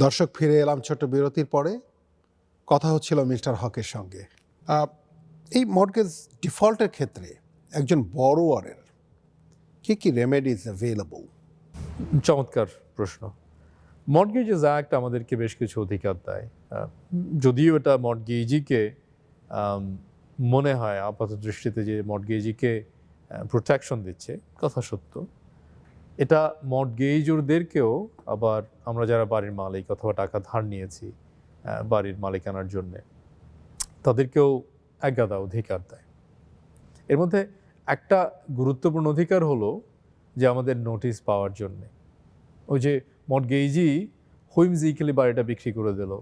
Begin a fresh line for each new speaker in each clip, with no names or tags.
দর্শক, ফিরে এলাম ছোট্ট বিরতির পরে। কথা হচ্ছিল মিস্টার হকের সঙ্গে। এই মর্টগেজ ডিফল্টের ক্ষেত্রে একজন বড়োয়ারের কী কী রেমেডিজ অ্যাভেলেবল?
চমৎকার প্রশ্ন। মর্টগেজেস অ্যাক্ট আমাদেরকে বেশ কিছু অধিকার দেয়। যদিও এটা মর্টগেজিকে মনে হয় আপাত দৃষ্টিতে যে মর্টগেজিকে প্রোটেকশন দিচ্ছে, কথা সত্য। এটা মর্টগেজরদেরকেও, আবার আমরা যারা বাড়ির মালিক অথবা টাকা ধার নিয়েছি বাড়ির মালিকানার জন্যে, তাদেরকেও একগাদা অধিকার দেয়। এর মধ্যে একটা গুরুত্বপূর্ণ অধিকার হলো যে আমাদের নোটিশ পাওয়ার জন্যে। ওই যে মর্টগেজি হুইমজিক্যালি বাড়িটা বিক্রি করে দিল,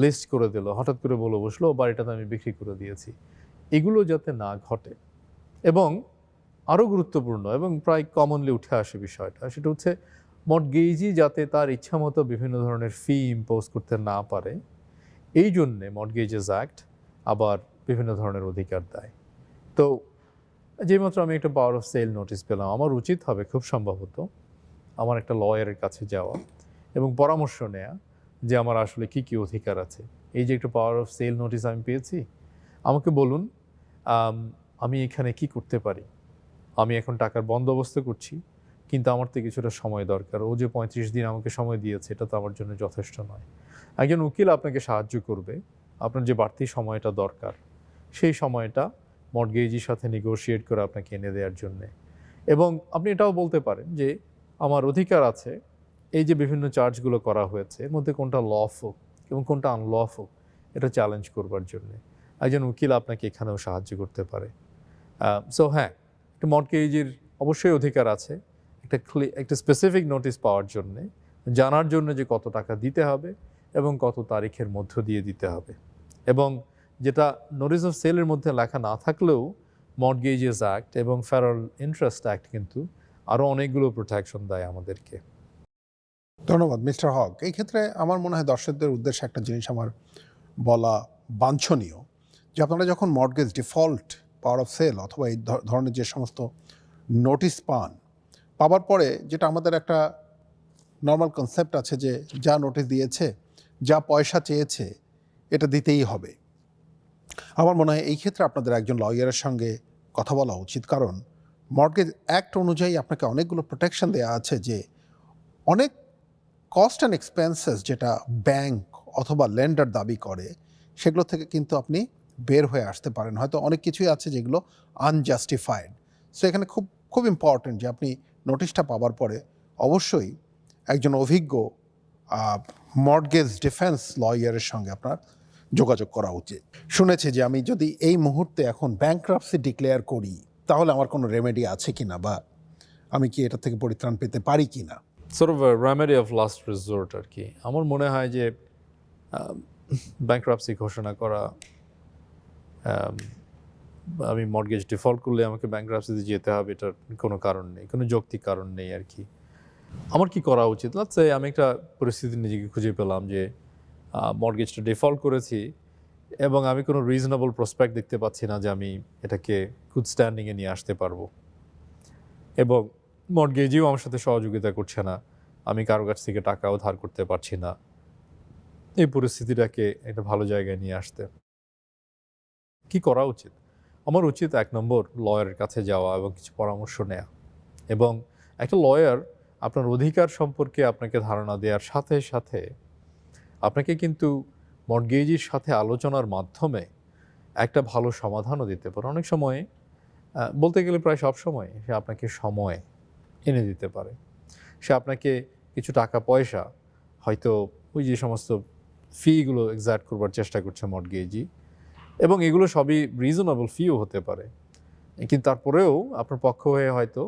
লিস্ট করে দিল, হঠাৎ করে বলে বসলো বাড়িটাতে আমি বিক্রি করে দিয়েছি, এগুলো যাতে না ঘটে। এবং আরও গুরুত্বপূর্ণ এবং প্রায় কমনলি উঠে আসে বিষয়টা, সেটা হচ্ছে মর্টগেজি যাতে তার ইচ্ছামতো বিভিন্ন ধরনের ফি ইম্পোজ করতে না পারে, এই জন্যে মর্টগেজেস অ্যাক্ট আবার বিভিন্ন ধরনের অধিকার দেয়। তো যেমাত্র আমি একটা পাওয়ার অফ সেল নোটিশ পেলাম, আমার উচিত হবে খুব সম্ভবত আমার একটা লয়ারের কাছে যাওয়া এবং পরামর্শ নেওয়া যে আমার আসলে কি কি অধিকার আছে। এই যে একটা পাওয়ার অফ সেল নোটিশ আমি পেয়েছি, আমাকে বলুন আমি এখানে কি করতে পারি। আমি এখন টাকার বন্দোবস্ত করছি, কিন্তু আমার তো কিছুটা সময় দরকার। ও যে 35 দিন আমাকে সময় দিয়েছে, এটা তো আমার জন্য যথেষ্ট নয়। একজন উকিল আপনাকে সাহায্য করবে, আপনার যে বাড়তি সময়টা দরকার সেই সময়টা মর্টগেজির সাথে নেগোশিয়েট করে আপনাকে এনে দেওয়ার জন্যে। এবং আপনি এটাও বলতে পারেন যে আমার অধিকার আছে এই যে বিভিন্ন চার্জগুলো করা হয়েছে, এর মধ্যে কোনটা লফুল এবং কোনটা আনলফুল, এটা চ্যালেঞ্জ করবার জন্যে একজন উকিল আপনাকে এখানেও সাহায্য করতে পারে। সো হ্যাঁ, একটা মর্টগেজের অবশ্যই অধিকার আছে একটা স্পেসিফিক নোটিশ পাওয়ার জন্যে, জানার জন্য যে কত টাকা দিতে হবে এবং কত তারিখের মধ্য দিয়ে দিতে হবে। এবং যেটা নোটিস অফ সেলের মধ্যে লেখা না থাকলেও মর্টগেজেস অ্যাক্ট এবং ফেডারেল ইন্টারেস্ট অ্যাক্ট কিন্তু আরও অনেকগুলো প্রোটেকশন দেয় আমাদেরকে।
ধন্যবাদ মিস্টার হক। এই ক্ষেত্রে আমার মনে হয় দর্শকদের উদ্দেশ্যে একটা জিনিস আমার বলা বাঞ্ছনীয়, যে আপনারা যখন mortgage default, power of sale অথবা এই ধরনের যে সমস্ত নোটিশ পাবার পরে, যেটা আমাদের একটা নর্মাল কনসেপ্ট আছে যে যা নোটিশ দিয়েছে, যা পয়সা চেয়েছে, এটা দিতেই হবে। আমার মনে হয় এই ক্ষেত্রে আপনাদের একজন লয়ারের সঙ্গে কথা বলা উচিত, কারণ মর্টগেজ অ্যাক্ট অনুযায়ী আপনাকে অনেকগুলো প্রোটেকশন দেওয়া আছে, যে অনেক কস্ট অ্যান্ড এক্সপেন্সেস যেটা ব্যাংক অথবা লেন্ডার দাবি করে, সেগুলো থেকে কিন্তু আপনি বের হয়ে আসতে পারেন। হয়তো অনেক কিছুই আছে যেগুলো আনজাস্টিফাইড। সো এখানে খুব খুব ইম্পর্টেন্ট যে আপনি নোটিশটা পাওয়ার পরে অবশ্যই একজন অভিজ্ঞ মর্টগেজ ডিফেন্স লয়ারের সঙ্গে আপনার যোগাযোগ করা উচিত। শুনেছি যে আমি যদি এই মুহূর্তে এখন ব্যাংক্রাপসি ডিক্লেয়ার করি, তাহলে আমার কোনো রেমেডি আছে কিনা, বা আমি কি এটা থেকে পরিত্রাণ পেতে পারি কিনা।
sort of a remedy of last resort আর কি। আমার মনে হয় যে ব্যাংক্রাপসি ঘোষণা করা, আমি মর্টগেজ ডিফল্ট করলে আমাকে ব্যাংক্রাপসিতে যেতে হবে, এটার কোনো কারণ নেই, কোনো যৌক্তিক কারণ নেই আর কি। আমার কি করা উচিত? লেটস সে আমি একটা পরিস্থিতি নিজেকে খুঁজে পেলাম যে মর্টগেজটা ডিফল্ট করেছি এবং আমি কোনো রিজনেবল প্রসপেক্ট দেখতে পাচ্ছি না যে আমি এটাকে গুড স্ট্যান্ডিংয়ে নিয়ে আসতে পারবো, এবং মর্টগেজিও আমার সাথে সহযোগিতা করছে না, আমি কারো কাছ থেকে টাকাও ধার করতে পারছি না। এই পরিস্থিতিটাকে একটা ভালো জায়গায় নিয়ে আসতে কি করা উচিত? আমার উচিত 1 নম্বর লয়ারের কাছে যাওয়া এবং কিছু পরামর্শ নেওয়া। এবং একটা লয়ার আপনার অধিকার সম্পর্কে আপনাকে ধারণা দেওয়ার সাথে সাথে আপনাকে কিন্তু মর্টগেজির সাথে আলোচনার মাধ্যমে একটা ভালো সমাধানও দিতে পারে। অনেক সময় বলতে গেলে প্রায় সব সময় সে আপনাকে সময় এনে দিতে পারে। সে আপনাকে কিছু টাকা পয়সা, হয়তো ওই যে সমস্ত ফিগুলো এক্সাক্ট করবার চেষ্টা করছে মর্টগেজি, এবং এগুলো সবই রিজনেবল ফিও হতে পারে, কিন্তু তারপরেও আপনার পক্ষ হয়ে হয়তো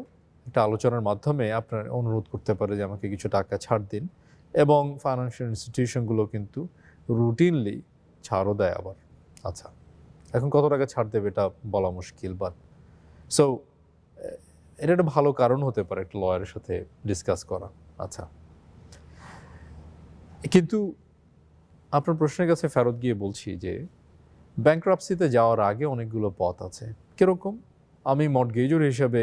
একটা আলোচনার মাধ্যমে আপনার অনুরোধ করতে পারে যে আমাকে কিছু টাকা ছাড় দিন। এবং ফাইন্যান্সিয়াল ইনস্টিটিউশনগুলো কিন্তু রুটিনলি ছাড়ও দেয় আবার। আচ্ছা, এখন কত টাকা ছাড় দেবে এটা বলা মুশকিল, বাট সো এটা একটা ভালো কারণ হতে পারে একটা লয়ারের সাথে ডিসকাস করা। আচ্ছা, কিন্তু আপনার প্রশ্নের কাছে ফেরত গিয়ে বলছি যে ব্যাংক্রাপসিতে যাওয়ার আগে অনেকগুলো পথ আছে। কীরকম? আমি মর্টগেজর হিসাবে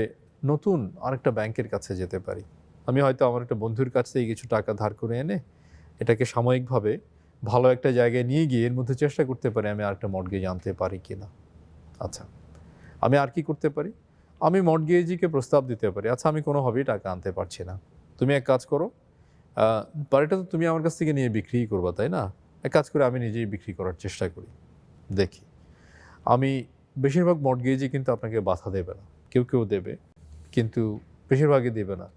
নতুন আরেকটা ব্যাংকের কাছে যেতে পারি। আমি হয়তো আমার একটা বন্ধুর কাছ থেকে কিছু টাকা ধার করে এনে এটাকে সাময়িকভাবে ভালো একটা জায়গায় নিয়ে গিয়ে এর মধ্যে চেষ্টা করতে পারি আমি আরেকটা মর্টগেজ আনতে পারি কি না। আচ্ছা, আমি আর কি করতে পারি? আমি মর্টগেজিকে প্রস্তাব দিতে পারি, আচ্ছা আমি কোনোভাবেই টাকা আনতে পারছি না, তুমি এক কাজ করো, বাড়িটা তো তুমি আমার কাছ থেকে নিয়ে বিক্রি করবা তাই না, এক কাজ করে আমি নিজেই বিক্রি করার চেষ্টা করি, দেখি। আমি বেশিরভাগ মর্টগেজই কিন্তু আপনাকে বাধা দেবে না, কেউ কেউ দেবে কিন্তু বেশিরভাগই দেবে না,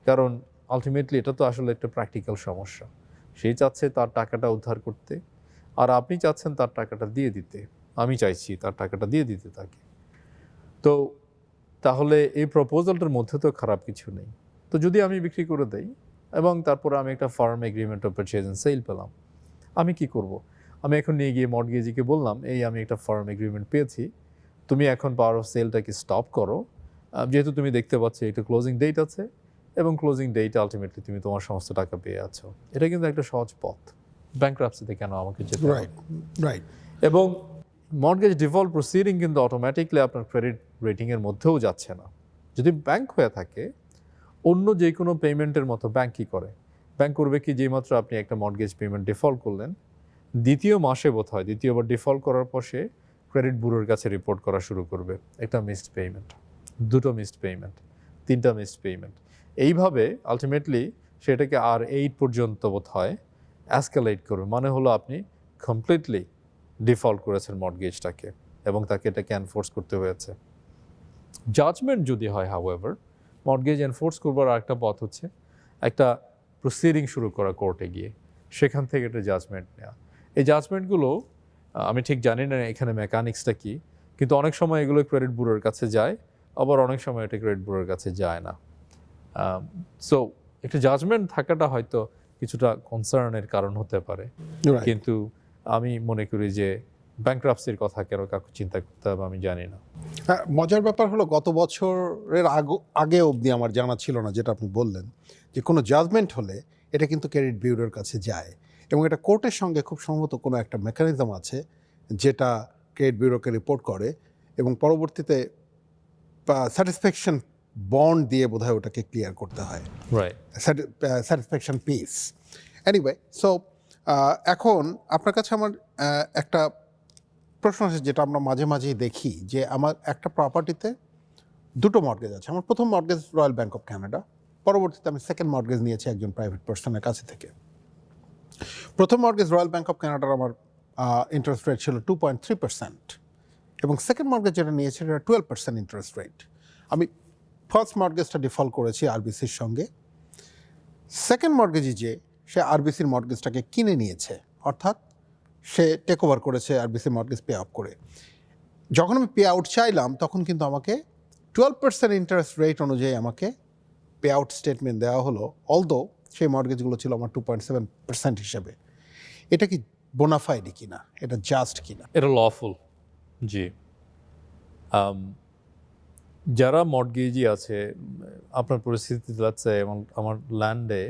কারণ আলটিমেটলি এটা তো আসলে একটা প্র্যাকটিক্যাল সমস্যা। সেই চাচ্ছে তার টাকাটা উদ্ধার করতে, আর আপনি চাচ্ছেন তার টাকাটা দিয়ে দিতে, আমি চাইছি তার টাকাটা দিয়ে দিতে তাকে। তো তাহলে এই প্রপোজালটার মধ্যে তো খারাপ কিছু নেই। তো যদি আমি বিক্রি করে দেই এবং তারপরে আমি একটা firm agreement of purchase and sale পেলাম, আমি কি করব? আমি এখন নিয়ে গিয়ে মর্টগেজিকে বললাম, এই আমি একটা ফার্ম এগ্রিমেন্ট পেয়েছি, তুমি এখন পাওয়ার অফ সেলটাকে স্টপ করো, যেহেতু তুমি দেখতে পাচ্ছ একটা ক্লোজিং ডেট আছে এবং ক্লোজিং ডেটে আলটিমেটলি তুমি তোমার সমস্ত টাকা পেয়ে আছো। এটা কিন্তু একটা সহজ পথ, ব্যাংক্রাপসিতে কেন আমাকে যেতে হবে?
রাইট।
এবং মর্টগেজ ডিফল্ট প্রসিডিং কিন্তু অটোমেটিকলি আপনার ক্রেডিট রেটিংয়ের মধ্যেও যাচ্ছে না। যদি ব্যাংক হয়ে থাকে, অন্য যে কোনো পেমেন্টের মতো ব্যাংক কী করে? ব্যাংক করবে কি, যেইমাত্র আপনি একটা মর্টগেজ পেমেন্ট ডিফল্ট করলেন, দ্বিতীয় মাসে বোধহয় দ্বিতীয়বার ডিফল্ট করার পর সে ক্রেডিট ব্যুরোর কাছে রিপোর্ট করা শুরু করবে, একটা মিসড পেমেন্ট, দুটো মিসড পেমেন্ট, তিনটা মিসড পেমেন্ট, এইভাবে আলটিমেটলি সেটাকে R8 পর্যন্ত বোধহয় অ্যাসকালেট করবে। মানে হলো আপনি কমপ্লিটলি ডিফল্ট করেছেন মর্টগেজটাকে এবং তাকে এটাকে এনফোর্স করতে হয়েছে। জাজমেন্ট যদি হয় হাউএভার, মর্টগেজ এনফোর্স করবার আরেকটা পথ হচ্ছে একটা প্রসিডিং শুরু করা কোর্টে গিয়ে, সেখান থেকে একটা জাজমেন্ট নেওয়া। এই জাজমেন্টগুলো আমি ঠিক জানি না এখানে মেকানিক্সটা কী, কিন্তু অনেক সময় এগুলো ক্রেডিট ব্যুরোর কাছে যায়, আবার অনেক সময় এটা ক্রেডিট ব্যুরোর কাছে যায় না। সো একটা জাজমেন্ট থাকাটা হয়তো কিছুটা কনসার্নের কারণ হতে পারে, কিন্তু আমি মনে করি যে ব্যাংক্রাপসির কথা কেন কাউকে চিন্তা করতে হবে আমি জানি না।
মজার ব্যাপার হলো, গত বছরের আগে অবধি আমার জানা ছিল না, যেটা আপনি বললেন, যে কোনো জাজমেন্ট হলে এটা কিন্তু ক্রেডিট ব্যুরোর কাছে যায় এবং এটা কোর্টের সঙ্গে খুব সম্ভবত কোনো একটা মেকানিজম আছে যেটা ক্রেডিট ব্যুরোকে রিপোর্ট করে এবং পরবর্তীতে স্যাটিসফ্যাকশন বন্ড দিয়ে বোধহয় ওটাকে ক্লিয়ার করতে হয়,
right,
satisfaction piece. Anyway, so এখন আপনার কাছে আমার একটা প্রশ্ন আছে, যেটা আমরা মাঝে মাঝেই দেখি, যে আমার একটা প্রপার্টিতে দুটো মর্টগেজ আছে। আমার প্রথম mortgage royal bank of Canada, পরবর্তীতে আমি সেকেন্ড মর্টগেজ নিয়েছি একজন প্রাইভেট পার্সনের কাছে থেকে। প্রথম মর্টগেজ রয়্যাল ব্যাংক অফ কানাডার আমার ইন্টারেস্ট রেট ছিল 2.3% এবং সেকেন্ড মর্টগেজ যেটা নিয়েছি এটা 12% ইন্টারেস্ট রেট। আমি ফার্স্ট মর্টগেজটা ডিফল্ট করেছি আরবিসির সঙ্গে। সেকেন্ড মর্টগেজই যে সে আরবিসির মর্টগেজটাকে কিনে নিয়েছে, অর্থাৎ সে টেক ওভার করেছে আরবিসি মর্টগেজ পে আপ করে। যখন আমি পে আউট চাইলাম তখন কিন্তু আমাকে 12% ইন্টারেস্ট রেট অনুযায়ী আমাকে পে আউট স্টেটমেন্ট দেওয়া হলো, অলদো সেই মর্টগেজগুলো ছিল আমার 2.7% হিসেবে। এটা কি বোনাফাইড কিনা, এটা জাস্ট কিনা?
এটা লফুল, জি। যারা মর্টগেজি আছে, আপনার পরিস্থিতি যাচ্ছে, এবং আমার ল্যান্ডে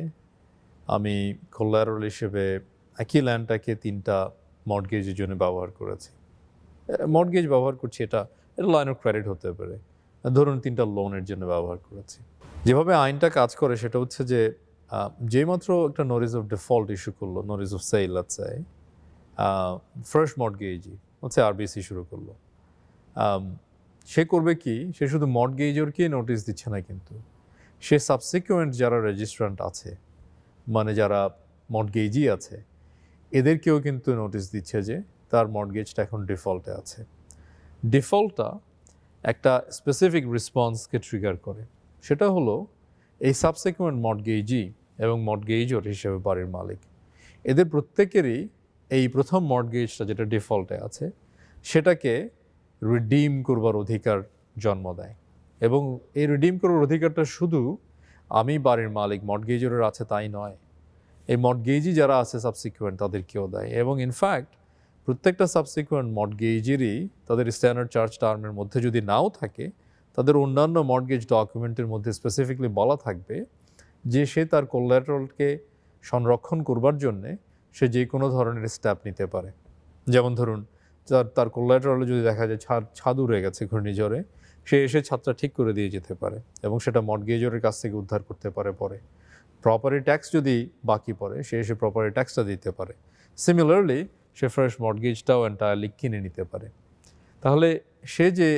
আমি কোল্যাটারাল হিসেবে একই ল্যান্ডটাকে 3টা মর্টগেজের জন্য ব্যবহার করেছি। মর্টগেজ ব্যবহার করছি, এটা লাইন অফ ক্রেডিট হতে পারে, ধরুন 3টা লোনের জন্য ব্যবহার করেছি। যেভাবে আইনটা কাজ করে সেটা হচ্ছে যে যেইমাত্র একটা নোটিস অফ ডিফল্ট ইস্যু করলো, নোটিস অফ সেল আছে, ফার্স্ট মর্টগেজি হচ্ছে আরবিসি শুরু করলো, সে করবে কি, সে শুধু মর্টগেজরকে নোটিস দিচ্ছে না, কিন্তু সে সাবসিকুয়েন্ট যারা রেজিস্ট্রান্ট আছে, মানে যারা মর্টগেজি আছে, এদেরকেও কিন্তু নোটিস দিচ্ছে যে তার মর্টগেজটা এখন ডিফল্টে আছে। ডিফল্টটা একটা স্পেসিফিক রেসপন্সকে ট্রিগার করে, সেটা হলো এই সাবসিকুয়েন্ট মর্টগেজি এবং মর্টগেজর হিসেবে বাড়ির মালিক, এদের প্রত্যেকেরই এই প্রথম মর্টগেজটা যেটা ডিফল্টে আছে সেটাকে রিডিম করবার অধিকার জন্ম দেয়। এবং এই রিডিম করার অধিকারটা শুধু আমি বাড়ির মালিক মর্টগেজরের আছে তাই নয়, এই মর্টগেজি যারা আছে সাবসিকুয়েন্ট তাদেরকেও দেয়। এবং ইনফ্যাক্ট প্রত্যেকটা সাবসিকুয়েন্ট মর্টগেজেরই তাদের স্ট্যান্ডার্ড চার্জ টার্মের মধ্যে যদি নাও থাকে, তাদের অন্যান্য মর্টগেজ ডকুমেন্টের মধ্যে স্পেসিফিকলি বলা থাকবে যে সে তার কোল্যাটারালকে সংরক্ষণ করবার জন্যে সে যে কোনো ধরনের স্টেপ নিতে পারে। যেমন ধরুন তার কোল্যাটারালে যদি দেখা যায় ছাদ উড়ে গেছে ঘূর্ণিঝড়ে, সে এসে ছাদটা ঠিক করে দিয়ে যেতে পারে এবং সেটা মর্টগেজরের কাছ থেকে উদ্ধার করতে পারে পরে। প্রপার্টি ট্যাক্স যদি বাকি পড়ে সে এসে প্রপার্টি ট্যাক্সটা দিতে পারে। সিমিলারলি সে ফ্রেশ মর্টগেজটাও এন্টায়ারলি কিনে নিতে পারে। তাহলে সে যে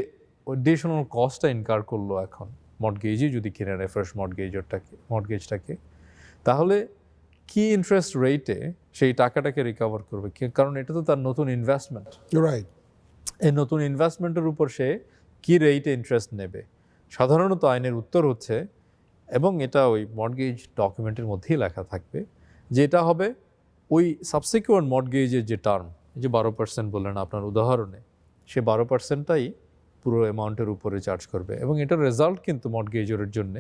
অ্যাডিশনাল কস্টটা ইনকার করলো এখন মর্টগেজই যদি কিনে নেয় ফ্রেশ মর্টগেজটাকে, তাহলে কি ইন্টারেস্ট রেটে সেই টাকাটাকে রিকভার করবে? কারণ এটা তো তার নতুন ইনভেস্টমেন্ট।
রাইট।
এই নতুন ইনভেস্টমেন্টের উপর সে কি রেটে ইন্টারেস্ট নেবে? সাধারণত আইনের উত্তর হচ্ছে, এবং এটা ওই মর্টগেজ ডকুমেন্টের মধ্যেই লেখা থাকবে, যে এটা হবে ওই সাবসিকুয়েন্ট মর্টগেজের যে টার্ম, যে 12% বললেন আপনার উদাহরণে, সে 12%টাই পুরো অ্যামাউন্টের উপরে চার্জ করবে, এবং এটার রেজাল্ট কিন্তু মর্টগেজের জন্য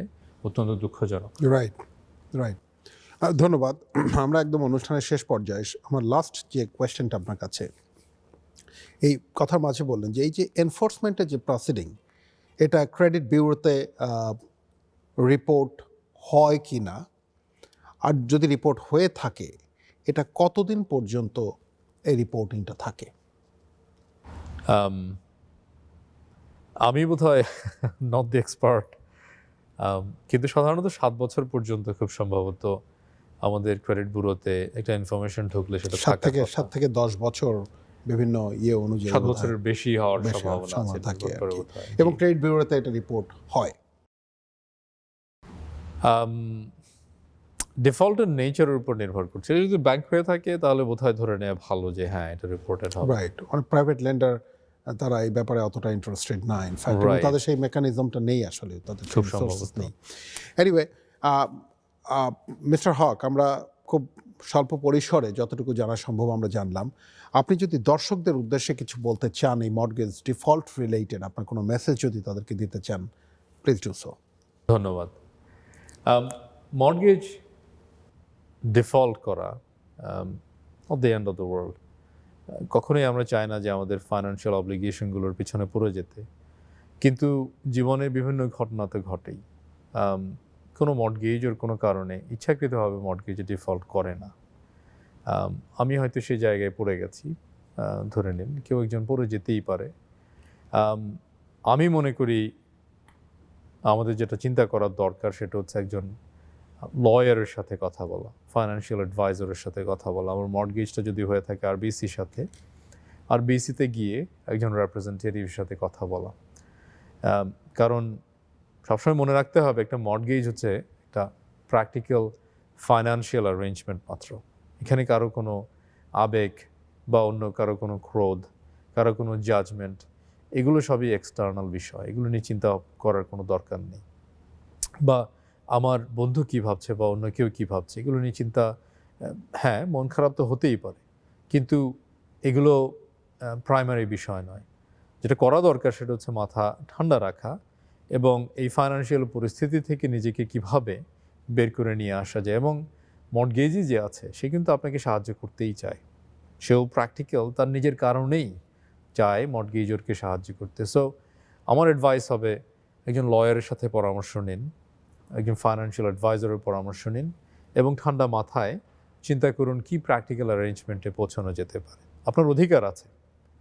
অত্যন্ত দুঃখজনক।
Right, right. ধন্যবাদ। আমরা একদম অনুষ্ঠানের শেষ পর্যায়ে। আমার লাস্ট যে কোয়েশ্চেনটা আপনার কাছে, এই কথার মাঝে বললেন যে এই যে এনফোর্সমেন্টের যে প্রসিডিং, এটা ক্রেডিট ব্যুরোতে রিপোর্ট হয় কি না, আর যদি রিপোর্ট হয়ে থাকে এটা কতদিন পর্যন্ত এই রিপোর্টিংটা থাকে?
আমি বোধহয় নট দি এক্সপার্ট, কিন্তু সাধারণত 7 বছর পর্যন্ত খুব সম্ভবত আমাদের ক্রেডিট ব্যুরোতে একটা ইনফরমেশন ঢুকলে সেটা
7 থেকে 10 বছর বিভিন্ন অনুযায়ী
7 বছরের বেশি হওয়ার সম্ভাবনা আছে
থাকে এবং ক্রেডিট ব্যুরোতে এটা রিপোর্ট হয়।
ডিফল্টের নেচারের উপর নির্ভর করছে। যদি ব্যাংক হয়ে থাকে তাহলে বোধহয় ধরে নেওয়া ভালো যে হ্যাঁ এটা রিপোর্টেড হবে।
রাইট। অনেক প্রাইভেট লেন্ডার তারা এই ব্যাপারে অতটা ইন্টারেস্টেড না, ইনফ্যাক্ট তাদের সেই মেকানিজমটা নেই, আসলে তাদের
খুব সম্ভবত
নেই। এনিওয়ে, মিস্টার হক, আমরা খুব স্বল্প পরিসরে যতটুকু জানা সম্ভব আমরা জানলাম। আপনি যদি দর্শকদের উদ্দেশ্যে কিছু বলতে চান এই মর্টগেজ ডিফল্ট রিলেটেড, আপনার কোনো মেসেজ যদি তাদেরকে দিতে চান, প্লিজ ডু সো।
ধন্যবাদ। মর্টগেজ ডিফল্ট করা of the end of the world. কখনোই আমরা চাই না যে আমাদের ফাইন্যান্সিয়াল অব্লিগেশনগুলোর পিছনে পড়ে যেতে, কিন্তু জীবনে বিভিন্ন ঘটনা তো ঘটেই। কোনো মর্টগেজের কোনো কারণে ইচ্ছাকৃতভাবে মর্টগেজ ডিফল্ট করে না। আমি হয়তো সেই জায়গায় পড়ে গেছি, ধরে নিন কেউ একজন পড়ে যেতেই পারে। আমি মনে করি আমাদের যেটা চিন্তা করার দরকার সেটা হচ্ছে একজন লয়ারের সাথে কথা বলা, ফাইন্যান্সিয়াল অ্যাডভাইজারের সাথে কথা বলা। আমার মর্টগেজটা যদি হয়ে থাকে আরবিসির সাথে, আরবিসিতে গিয়ে একজন রিপ্রেজেন্টেটিভের সাথে কথা বলা। কারণ সবসময় মনে রাখতে হবে একটা মর্টগেজ হচ্ছে একটা প্র্যাকটিক্যাল ফাইন্যান্সিয়াল অ্যারেঞ্জমেন্ট মাত্র। এখানে কারো কোনো আবেগ বা অন্য কারো কোনো ক্রোধ, কারো কোনো জাজমেন্ট, এগুলো সবই এক্সটার্নাল বিষয়, এগুলো নিয়ে চিন্তা করার কোনো দরকার নেই। বা আমার বন্ধু কী ভাবছে বা অন্য কেউ কী ভাবছে, এগুলো নিয়ে চিন্তা, হ্যাঁ মন খারাপ তো হতেই পারে, কিন্তু এগুলো প্রাইমারি বিষয় নয়। যেটা করা দরকার সেটা হচ্ছে মাথা ঠান্ডা রাখা এবং এই ফাইন্যান্সিয়াল পরিস্থিতি থেকে নিজেকে কিভাবে বের করে নিয়ে আসা যায়। এবং মর্টগেজি যে আছে সে কিন্তু আপনাকে সাহায্য করতেই চায়, সেও প্র্যাকটিক্যাল, তার নিজের কারণেই চায় মর্টগেজরকে সাহায্য করতে। সো আমার অ্যাডভাইস হবে একজন লয়ারের সাথে পরামর্শ নিন, একজন ফাইন্যান্সিয়াল অ্যাডভাইজারের পরামর্শ নিন এবং ঠান্ডা মাথায় চিন্তা করুন কি প্র্যাকটিক্যাল অ্যারেঞ্জমেন্টে পৌঁছানো যেতে পারে। আপনার অধিকার আছে,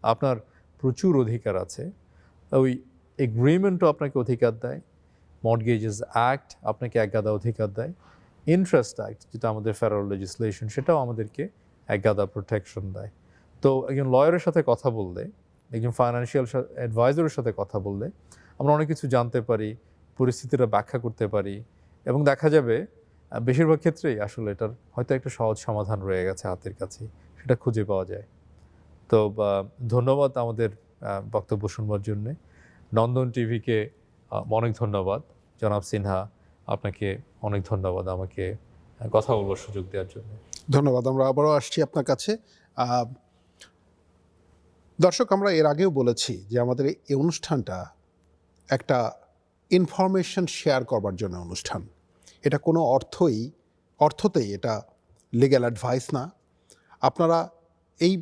আপনার প্রচুর অধিকার আছে। ওই এগ্রিমেন্টও আপনাকে অধিকার দেয়, মর্টগেজেস অ্যাক্ট আপনাকে একগাদা অধিকার দেয়, ইন্টারেস্ট অ্যাক্ট যেটা আমাদের ফেডারেল লেজিসলেশন সেটাও আমাদেরকে একগাদা প্রোটেকশন দেয়। তো একজন লয়ারের সাথে কথা বললে, একজন ফাইন্যান্সিয়াল অ্যাডভাইজারের সাথে কথা বললে আমরা অনেক কিছু জানতে পারি, পরিস্থিতিটা ব্যাখ্যা করতে পারি এবং দেখা যাবে বেশিরভাগ ক্ষেত্রেই আসলে এটার হয়তো একটা সহজ সমাধান রয়ে গেছে হাতের কাছে, সেটা খুঁজে পাওয়া যায়। তো ধন্যবাদ আমাদের বক্তব্য শুনবার জন্যে। নন্দন টিভিকে অনেক ধন্যবাদ। জনাব সিনহা, আপনাকে অনেক ধন্যবাদ আমাকে কথা বলবার সুযোগ দেওয়ার জন্য।
ধন্যবাদ। আমরা আবারও আসছি আপনার কাছে। দর্শক, আমরা এর আগেও বলেছি যে আমাদের এই অনুষ্ঠানটা একটা ইনফরমেশন শেয়ার করবার জন্য অনুষ্ঠান। এটা কোনো অর্থতেই এটা লিগ্যাল অ্যাডভাইস না। আপনারা এই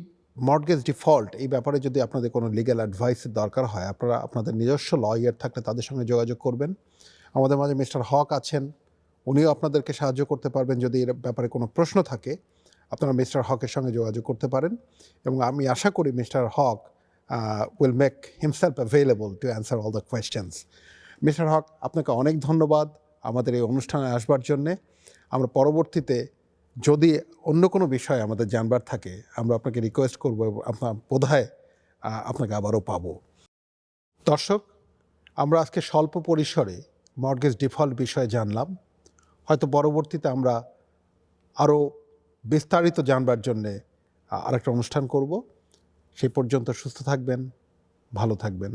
মর্টগেজ ডিফল্ট এই ব্যাপারে যদি আপনাদের কোনো লিগ্যাল অ্যাডভাইসের দরকার হয়, আপনারা আপনাদের নিজস্ব লয়ার থাকলে তাদের সঙ্গে যোগাযোগ করবেন। আমাদের মাঝে মিস্টার হক আছেন, উনিও আপনাদেরকে সাহায্য করতে পারবেন। যদি এর ব্যাপারে কোনো প্রশ্ন থাকে আপনারা মিস্টার হকের সঙ্গে যোগাযোগ করতে পারেন এবং আমি আশা করি mister Haque will make himself available to answer all the questions. Mister Haque, আপনাকে অনেক ধন্যবাদ আমাদের এই অনুষ্ঠানে আসবার জন্যে। আমরা পরবর্তীতে যদি অন্য কোনো বিষয় আমাদের জানবার থাকে আমরা আপনাকে রিকোয়েস্ট করবো এবং আপনার বোধহয় আপনাকে আবারও পাবো। দর্শক, আমরা আজকে স্বল্প পরিসরে মর্টগেজ ডিফল্ট বিষয়ে জানলাম। হয়তো পরবর্তীতে আমরা আরও বিস্তারিত জানবার জন্যে আরেকটা অনুষ্ঠান করব। সেই পর্যন্ত সুস্থ থাকবেন, ভালো থাকবেন।